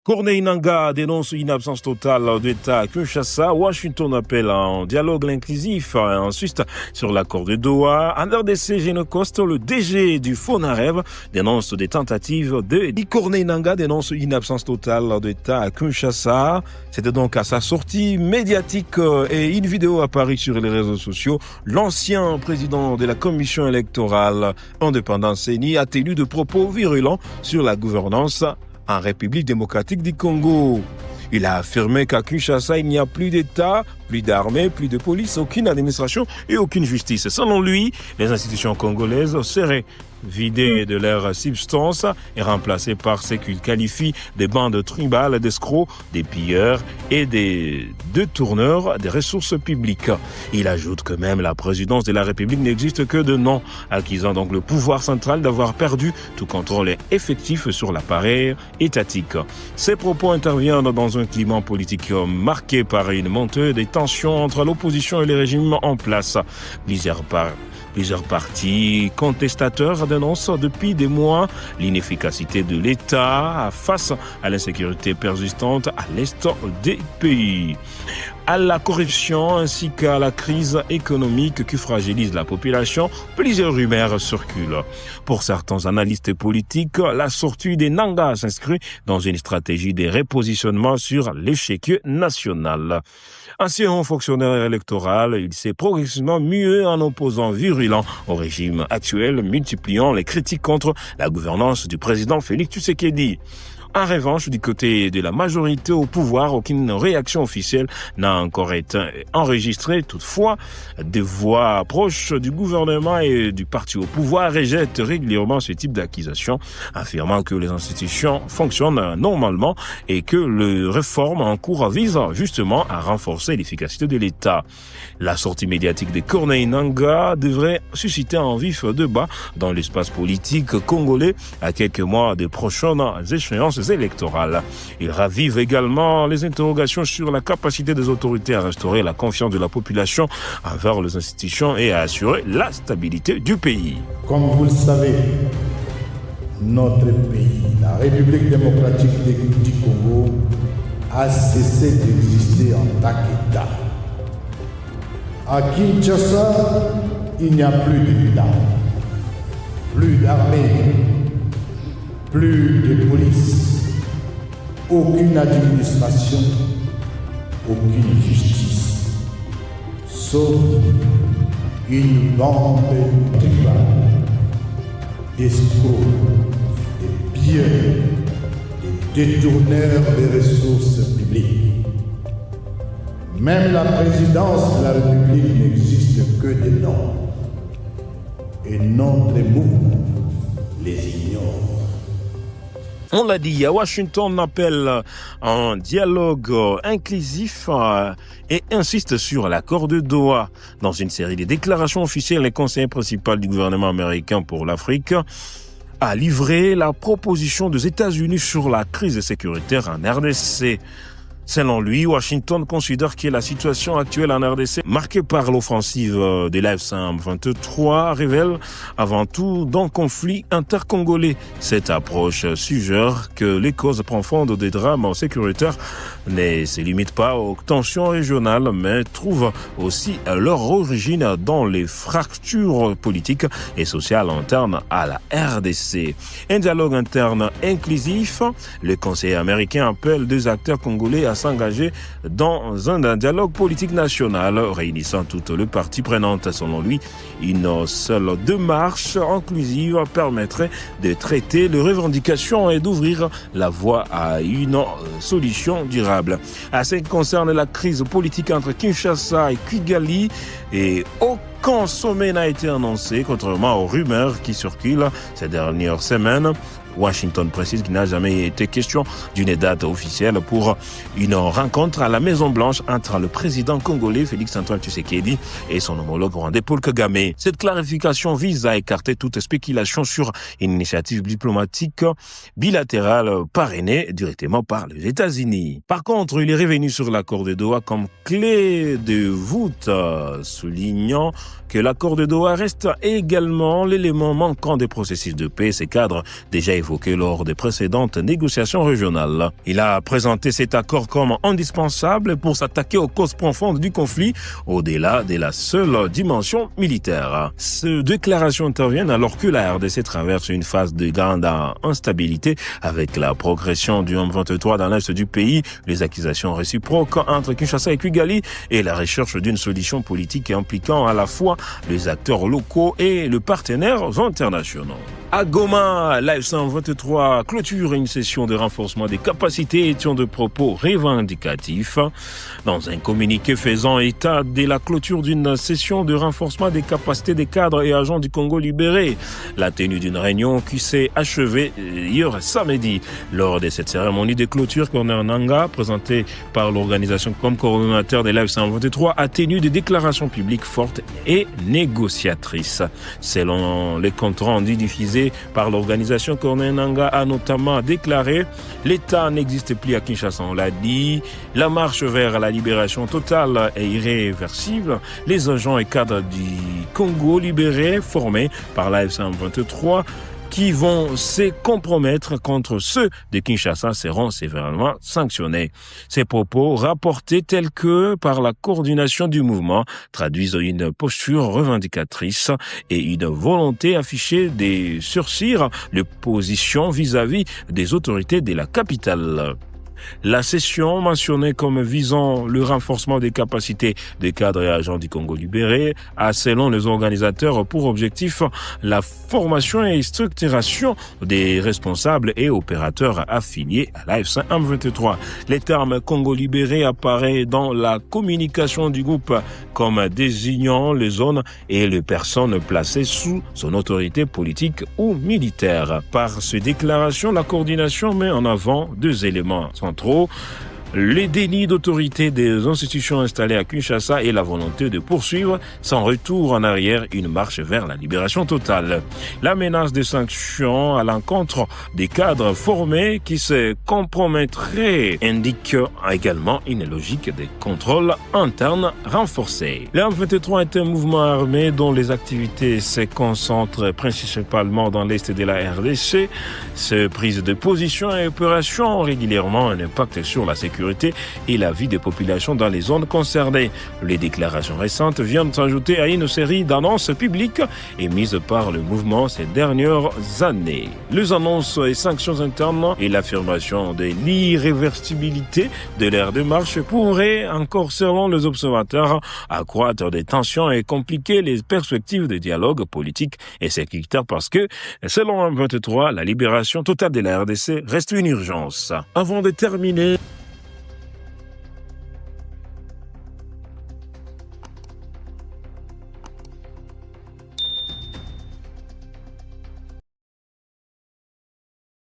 Corneille Nangaa dénonce une absence totale d'État à Kinshasa. Washington appelle un dialogue inclusif. Ensuite, sur l'accord de Doha, en RDC, Génocoste, le DG du FONAREV dénonce des tentatives de... Corneille Nangaa dénonce une absence totale d'État à Kinshasa. C'était donc à sa sortie médiatique et une vidéo apparue sur les réseaux sociaux. L'ancien président de la commission électorale indépendante CENI a tenu de propos virulents sur la gouvernance en République démocratique du Congo. Il a affirmé qu'à Kinshasa, il n'y a plus d'État, plus d'armée, plus de police, aucune administration et aucune justice. Selon lui, les institutions congolaises seraient vidées de leur substance et remplacées par ce qu'il qualifie des bandes tribales, d'escrocs, des pilleurs et des détourneurs des ressources publiques. Il ajoute que même la présidence de la République n'existe que de nom, acquisant donc le pouvoir central d'avoir perdu tout contrôle effectif sur l'appareil étatique. Ces propos interviennent dans un climat politique marqué par une montée des tensions entre l'opposition et le régime en place. Plusieurs partis contestateurs dénoncent depuis des mois l'inefficacité de l'État face à l'insécurité persistante à l'est des pays, à la corruption ainsi qu'à la crise économique qui fragilise la population. Plusieurs rumeurs circulent. Pour certains analystes politiques, la sortie des Nangaa s'inscrit dans une stratégie de repositionnement sur l'échiquier national. Ancien fonctionnaire électoral, il s'est progressivement mué en opposant virulent au régime actuel, multipliant les critiques contre la gouvernance du président Félix Tshisekedi. En revanche, du côté de la majorité au pouvoir, aucune réaction officielle n'a encore été enregistrée. Toutefois, des voix proches du gouvernement et du parti au pouvoir rejettent régulièrement ce type d'accusation, affirmant que les institutions fonctionnent normalement et que les réformes en cours visent justement à renforcer l'efficacité de l'État. La sortie médiatique de Corneille Nangaa devrait susciter un vif débat dans l'espace politique congolais à quelques mois des prochaines échéances électorales. Il ravive également les interrogations sur la capacité des autorités à restaurer la confiance de la population envers les institutions et à assurer la stabilité du pays. Comme vous le savez, notre pays, la République démocratique du Congo, a cessé d'exister en tant qu'État. À Kinshasa, il n'y a plus d'État, plus d'armée, plus de police, aucune administration, aucune justice, sauf une bande tribale, d'escrocs, de pilleurs, de détourneurs des ressources publiques. Même la présidence de la République n'existe que de nom, et notre mouvement les ignore. On l'a dit, Washington appelle un dialogue inclusif et insiste sur l'accord de Doha. Dans une série de déclarations officielles, le conseiller principal du gouvernement américain pour l'Afrique a livré la proposition des États-Unis sur la crise sécuritaire en RDC. Selon lui, Washington considère que la situation actuelle en RDC, marquée par l'offensive de l'F-123, révèle avant tout d'un conflit intercongolais. Cette approche suggère que les causes profondes des drames sécuritaires ne se limitent pas aux tensions régionales, mais trouvent aussi leur origine dans les fractures politiques et sociales internes à la RDC. Un dialogue interne inclusif, le conseiller américain appelle deux acteurs congolais à s'engager dans un dialogue politique national réunissant toutes les parties prenantes. Selon lui, une seule démarche inclusive permettrait de traiter les revendications et d'ouvrir la voie à une solution durable. À ce qui concerne la crise politique entre Kinshasa et Kigali, et aucun sommet n'a été annoncé, contrairement aux rumeurs qui circulent ces dernières semaines. Washington précise qu'il n'a jamais été question d'une date officielle pour une rencontre à la Maison-Blanche entre le président congolais Félix-Antoine Tshisekedi et son homologue rwandais Paul Kagame. Cette clarification vise à écarter toute spéculation sur une initiative diplomatique bilatérale parrainée directement par les États-Unis. Par contre, il est revenu sur l'accord de Doha comme clé de voûte, soulignant que l'accord de Doha reste également l'élément manquant des processus de paix. Ces cadres déjà évoqué lors des précédentes négociations régionales. Il a présenté cet accord comme indispensable pour s'attaquer aux causes profondes du conflit, au-delà de la seule dimension militaire. Ces déclarations interviennent alors que la RDC traverse une phase de grande instabilité avec la progression du M23 dans l'est du pays, les accusations réciproques entre Kinshasa et Kigali et la recherche d'une solution politique impliquant à la fois les acteurs locaux et les partenaires internationaux. À Goma, l'AFC M23 clôture une session de renforcement des capacités et tient de propos revendicatifs. Dans un communiqué faisant état de la clôture d'une session de renforcement des capacités des cadres et agents du Congo libéré, la tenue d'une réunion qui s'est achevée hier samedi. Lors de cette cérémonie de clôture, Corneille Nangaa, présenté par l'organisation comme coordonnateur de l'AFC M23, a tenu des déclarations publiques fortes et négociatrices. Selon les comptes rendus diffusés par l'organisation, Corneille Nangaa a notamment déclaré « L'État n'existe plus à Kinshasa, on l'a dit. La marche vers la libération totale est irréversible. Les agents et cadres du Congo libéré formés par l'AFC M23 qui vont se compromettre contre ceux de Kinshasa seront sévèrement sanctionnés. » Ces propos rapportés tels que par la coordination du mouvement traduisent une posture revendicatrice et une volonté affichée de surseoir les positions vis-à-vis des autorités de la capitale. La session, mentionnée comme visant le renforcement des capacités des cadres et agents du Congo libéré, a, selon les organisateurs, pour objectif la formation et structuration des responsables et opérateurs affiliés à l'AFC M23. Les termes Congo libéré apparaît dans la communication du groupe comme désignant les zones et les personnes placées sous son autorité politique ou militaire. Par ces déclarations, la coordination met en avant deux éléments centraux: les dénis d'autorité des institutions installées à Kinshasa et la volonté de poursuivre sans retour en arrière une marche vers la libération totale. La menace de sanctions à l'encontre des cadres formés qui se compromettraient indique également une logique de contrôle interne renforcée. Le M23 est un mouvement armé dont les activités se concentrent principalement dans l'est de la RDC. Ces prises de position et opérations ont régulièrement un impact sur la sécurité et la vie des populations dans les zones concernées. Les déclarations récentes viennent s'ajouter à une série d'annonces publiques émises par le mouvement ces dernières années. Les annonces et sanctions internes et l'affirmation de l'irréversibilité de leur démarche pourraient encore, selon les observateurs, accroître des tensions et compliquer les perspectives de dialogue politique et sécuritaire parce que, selon M23, la libération totale de la RDC reste une urgence. Avant de terminer,